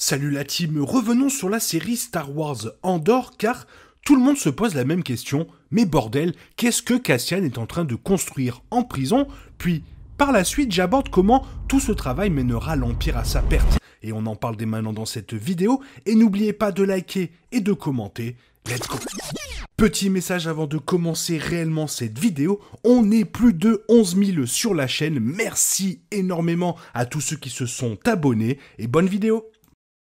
Salut la team, revenons sur la série Star Wars Andor car tout le monde se pose la même question, mais bordel, qu'est-ce que Cassian est en train de construire en prison? Puis, par la suite, j'aborde comment tout ce travail mènera l'Empire à sa perte. Et on en parle dès maintenant dans cette vidéo, et n'oubliez pas de liker et de commenter. Let's go! Petit message avant de commencer réellement cette vidéo, on est plus de 11 000 sur la chaîne, merci énormément à tous ceux qui se sont abonnés, et bonne vidéo!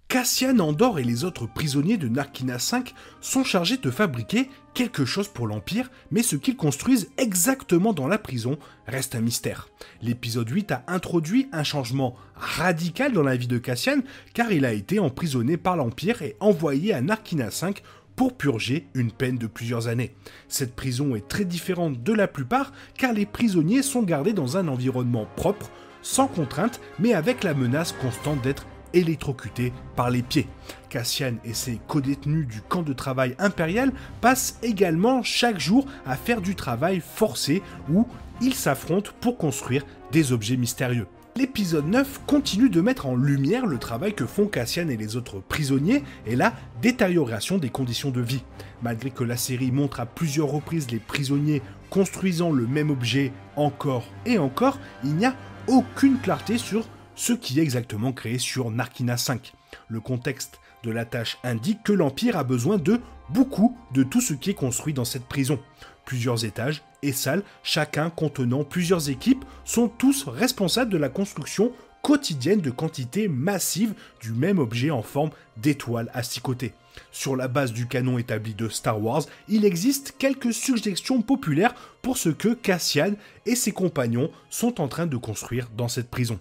Cassian Andor et les autres prisonniers de Narkina 5 sont chargés de fabriquer quelque chose pour l'Empire, mais ce qu'ils construisent exactement dans la prison reste un mystère. L'épisode 8 a introduit un changement radical dans la vie de Cassian, car il a été emprisonné par l'Empire et envoyé à Narkina 5 pour purger une peine de plusieurs années. Cette prison est très différente de la plupart, car les prisonniers sont gardés dans un environnement propre, sans contrainte, mais avec la menace constante d'être électrocuté par les pieds. Cassian et ses codétenus du camp de travail impérial passent également chaque jour à faire du travail forcé où ils s'affrontent pour construire des objets mystérieux. L'épisode 9 continue de mettre en lumière le travail que font Cassian et les autres prisonniers et la détérioration des conditions de vie. Malgré que la série montre à plusieurs reprises les prisonniers construisant le même objet encore et encore, il n'y a aucune clarté sur ce qui est exactement créé sur Narkina 5. Le contexte de la tâche indique que l'Empire a besoin de beaucoup de tout ce qui est construit dans cette prison. Plusieurs étages et salles, chacun contenant plusieurs équipes, sont tous responsables de la construction quotidienne de quantités massives du même objet en forme d'étoile à 6 côtés. Sur la base du canon établi de Star Wars, il existe quelques suggestions populaires pour ce que Cassian et ses compagnons sont en train de construire dans cette prison.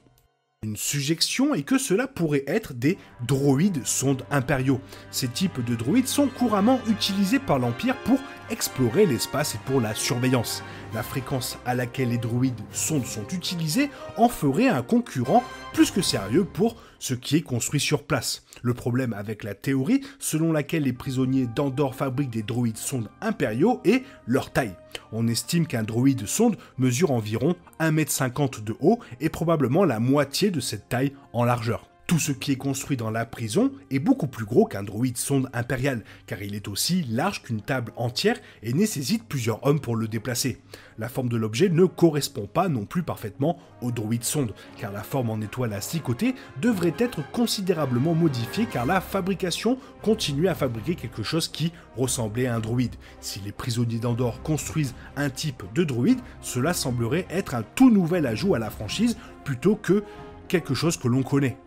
Une suggestion est que cela pourrait être des droïdes sondes impériaux. Ces types de droïdes sont couramment utilisés par l'Empire pour explorer l'espace et pour la surveillance. La fréquence à laquelle les droïdes sondes sont utilisés en ferait un concurrent plus que sérieux pour ce qui est construit sur place. Le problème avec la théorie selon laquelle les prisonniers d'Andor fabriquent des droïdes sondes impériaux est leur taille. On estime qu'un droïde sonde mesure environ 1,50 m de haut et probablement la moitié de cette taille en largeur. Tout ce qui est construit dans la prison est beaucoup plus gros qu'un droïde sonde impérial, car il est aussi large qu'une table entière et nécessite plusieurs hommes pour le déplacer. La forme de l'objet ne correspond pas non plus parfaitement au droïde sonde, car la forme en étoile à 6 côtés devrait être considérablement modifiée car la fabrication continuait à fabriquer quelque chose qui ressemblait à un droïde. Si les prisonniers d'Andor construisent un type de droïde, cela semblerait être un tout nouvel ajout à la franchise plutôt que quelque chose que l'on connaît.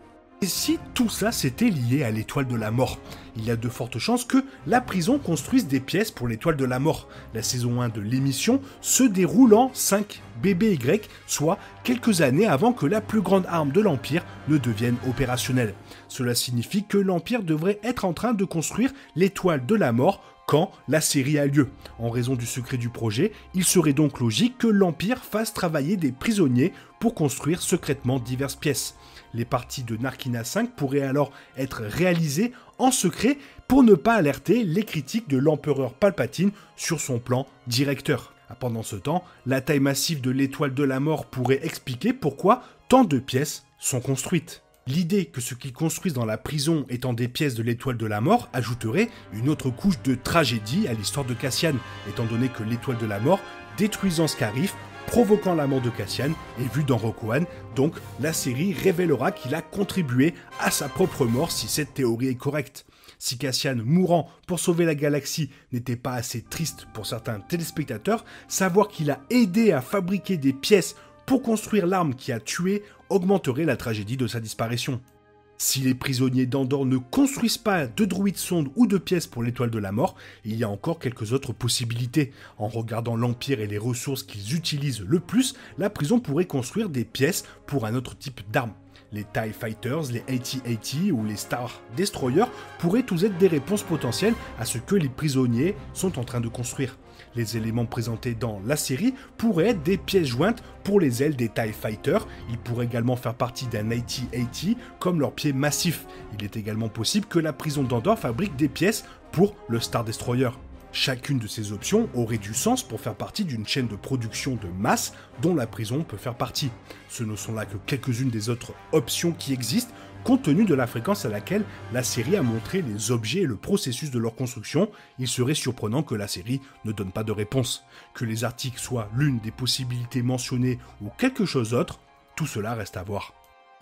Et si tout ça c'était lié à l'étoile de la mort? Il y a de fortes chances que la prison construise des pièces pour l'étoile de la mort. La saison 1 de l'émission se déroule en 5 BBY, soit quelques années avant que la plus grande arme de l'Empire ne devienne opérationnelle. Cela signifie que l'Empire devrait être en train de construire l'étoile de la mort quand la série a lieu. En raison du secret du projet, il serait donc logique que l'Empire fasse travailler des prisonniers pour construire secrètement diverses pièces. Les parties de Narkina 5 pourraient alors être réalisées en secret pour ne pas alerter les critiques de l'empereur Palpatine sur son plan directeur. Pendant ce temps, la taille massive de l'étoile de la mort pourrait expliquer pourquoi tant de pièces sont construites. L'idée que ce qu'ils construisent dans la prison étant des pièces de l'étoile de la mort ajouterait une autre couche de tragédie à l'histoire de Cassian, étant donné que l'étoile de la mort, détruisant Scarif, provoquant la mort de Cassian, est vue dans Rogue One, donc la série révélera qu'il a contribué à sa propre mort si cette théorie est correcte. Si Cassian mourant pour sauver la galaxie n'était pas assez triste pour certains téléspectateurs, savoir qu'il a aidé à fabriquer des pièces pour construire l'arme qui a tué augmenterait la tragédie de sa disparition. Si les prisonniers d'Andor ne construisent pas de droïdes sondes ou de pièces pour l'étoile de la mort, il y a encore quelques autres possibilités. En regardant l'Empire et les ressources qu'ils utilisent le plus, la prison pourrait construire des pièces pour un autre type d'armes. Les TIE Fighters, les AT-AT ou les Star Destroyers pourraient tous être des réponses potentielles à ce que les prisonniers sont en train de construire. Les éléments présentés dans la série pourraient être des pièces jointes pour les ailes des TIE Fighters. Ils pourraient également faire partie d'un AT-AT comme leurs pieds massifs. Il est également possible que la prison d'Andor fabrique des pièces pour le Star Destroyer. Chacune de ces options aurait du sens pour faire partie d'une chaîne de production de masse dont la prison peut faire partie. Ce ne sont là que quelques-unes des autres options qui existent compte tenu de la fréquence à laquelle la série a montré les objets et le processus de leur construction, il serait surprenant que la série ne donne pas de réponse. Que les articles soient l'une des possibilités mentionnées ou quelque chose d'autre, tout cela reste à voir.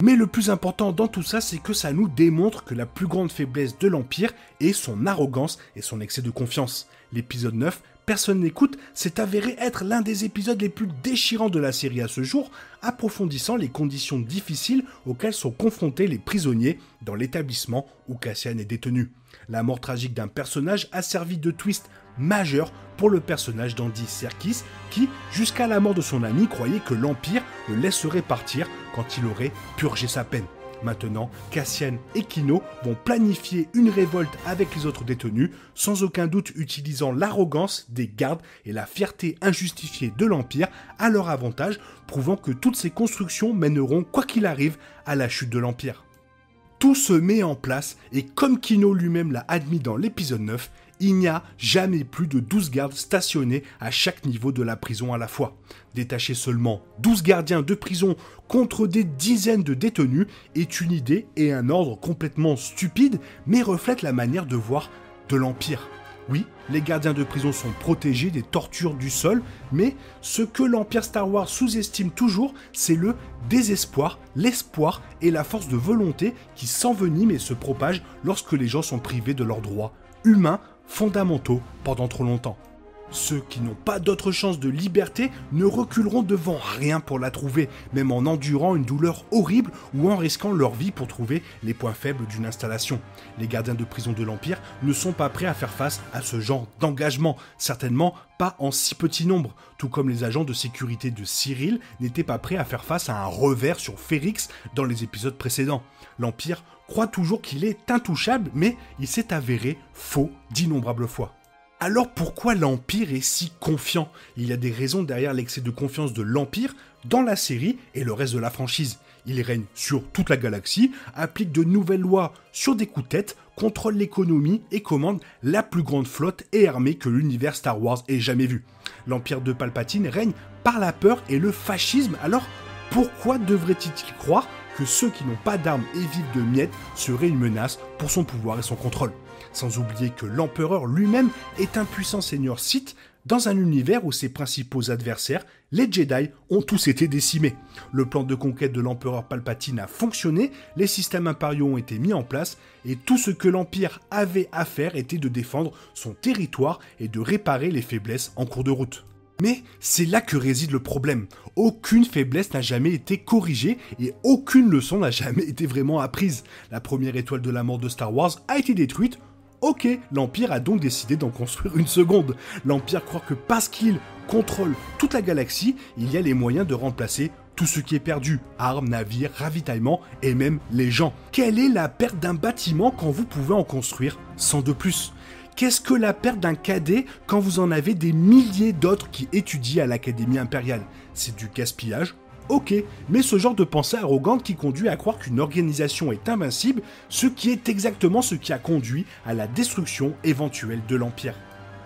Mais le plus important dans tout ça, c'est que ça nous démontre que la plus grande faiblesse de l'Empire est son arrogance et son excès de confiance. L'épisode 9, Personne n'écoute, s'est avéré être l'un des épisodes les plus déchirants de la série à ce jour, approfondissant les conditions difficiles auxquelles sont confrontés les prisonniers dans l'établissement où Cassian est détenu. La mort tragique d'un personnage a servi de twist majeur pour le personnage d'Andy Serkis qui, jusqu'à la mort de son ami, croyait que l'Empire le laisserait partir quand il aurait purgé sa peine. Maintenant, Cassian et Kino vont planifier une révolte avec les autres détenus, sans aucun doute utilisant l'arrogance des gardes et la fierté injustifiée de l'Empire à leur avantage, prouvant que toutes ces constructions mèneront, quoi qu'il arrive, à la chute de l'Empire. Tout se met en place et comme Kino lui-même l'a admis dans l'épisode 9, il n'y a jamais plus de 12 gardes stationnés à chaque niveau de la prison à la fois. Détacher seulement 12 gardiens de prison contre des dizaines de détenus est une idée et un ordre complètement stupide, mais reflète la manière de voir de l'Empire. Oui, les gardiens de prison sont protégés des tortures du sol, mais ce que l'Empire Star Wars sous-estime toujours, c'est le désespoir, l'espoir et la force de volonté qui s'enveniment et se propagent lorsque les gens sont privés de leurs droits humains fondamentaux pendant trop longtemps. Ceux qui n'ont pas d'autre chance de liberté ne reculeront devant rien pour la trouver, même en endurant une douleur horrible ou en risquant leur vie pour trouver les points faibles d'une installation. Les gardiens de prison de l'Empire ne sont pas prêts à faire face à ce genre d'engagement, certainement pas en si petit nombre, tout comme les agents de sécurité de Cyril n'étaient pas prêts à faire face à un revers sur Ferrix dans les épisodes précédents. L'Empire croit toujours qu'il est intouchable, mais il s'est avéré faux d'innombrables fois. Alors pourquoi l'Empire est si confiant? Il y a des raisons derrière l'excès de confiance de l'Empire dans la série et le reste de la franchise. Il règne sur toute la galaxie, applique de nouvelles lois sur des coups de tête, contrôle l'économie et commande la plus grande flotte et armée que l'univers Star Wars ait jamais vue. L'Empire de Palpatine règne par la peur et le fascisme, alors pourquoi devrait-il croire que ceux qui n'ont pas d'armes et vivent de miettes seraient une menace pour son pouvoir et son contrôle? Sans oublier que l'empereur lui-même est un puissant seigneur Sith dans un univers où ses principaux adversaires, les Jedi, ont tous été décimés. Le plan de conquête de l'empereur Palpatine a fonctionné, les systèmes impériaux ont été mis en place, et tout ce que l'Empire avait à faire était de défendre son territoire et de réparer les faiblesses en cours de route. Mais c'est là que réside le problème. Aucune faiblesse n'a jamais été corrigée et aucune leçon n'a jamais été vraiment apprise. La première étoile de la mort de Star Wars a été détruite. Ok, l'Empire a donc décidé d'en construire une seconde. L'Empire croit que parce qu'il contrôle toute la galaxie, il y a les moyens de remplacer tout ce qui est perdu. Armes, navires, ravitaillement et même les gens. Quelle est la perte d'un bâtiment quand vous pouvez en construire 100 de plus ? Qu'est-ce que la perte d'un cadet quand vous en avez des milliers d'autres qui étudient à l'Académie impériale? C'est du gaspillage? Ok, mais ce genre de pensée arrogante qui conduit à croire qu'une organisation est invincible, ce qui est exactement ce qui a conduit à la destruction éventuelle de l'Empire.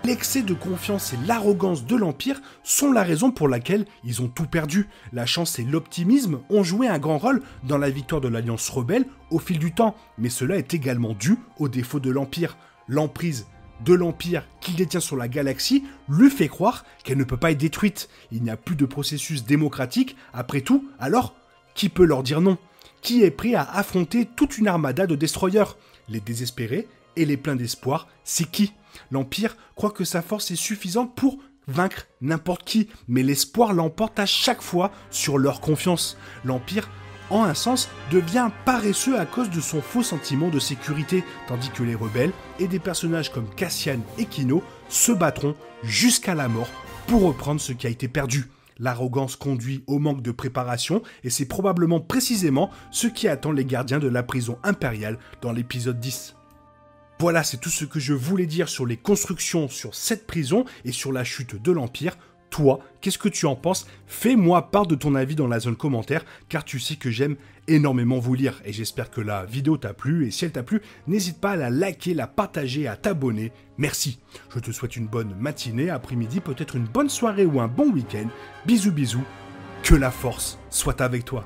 L'excès de confiance et l'arrogance de l'Empire sont la raison pour laquelle ils ont tout perdu. La chance et l'optimisme ont joué un grand rôle dans la victoire de l'Alliance rebelle au fil du temps, mais cela est également dû aux défauts de l'Empire. L'emprise de l'Empire qu'il détient sur la galaxie lui fait croire qu'elle ne peut pas être détruite. Il n'y a plus de processus démocratique, après tout, alors qui peut leur dire non? Qui est prêt à affronter toute une armada de destroyers? Les désespérés et les pleins d'espoir, c'est qui? L'Empire croit que sa force est suffisante pour vaincre n'importe qui, mais l'espoir l'emporte à chaque fois sur leur confiance. L'Empire, en un sens, devient paresseux à cause de son faux sentiment de sécurité, tandis que les rebelles et des personnages comme Cassian et Kino se battront jusqu'à la mort pour reprendre ce qui a été perdu. L'arrogance conduit au manque de préparation et c'est probablement précisément ce qui attend les gardiens de la prison impériale dans l'épisode 10. Voilà, c'est tout ce que je voulais dire sur les constructions sur cette prison et sur la chute de l'Empire. Toi, qu'est-ce que tu en penses? Fais-moi part de ton avis dans la zone commentaire, car tu sais que j'aime énormément vous lire. Et j'espère que la vidéo t'a plu, et si elle t'a plu, n'hésite pas à la liker, la partager, à t'abonner. Merci. Je te souhaite une bonne matinée, après-midi, peut-être une bonne soirée ou un bon week-end. Bisous bisous, que la force soit avec toi.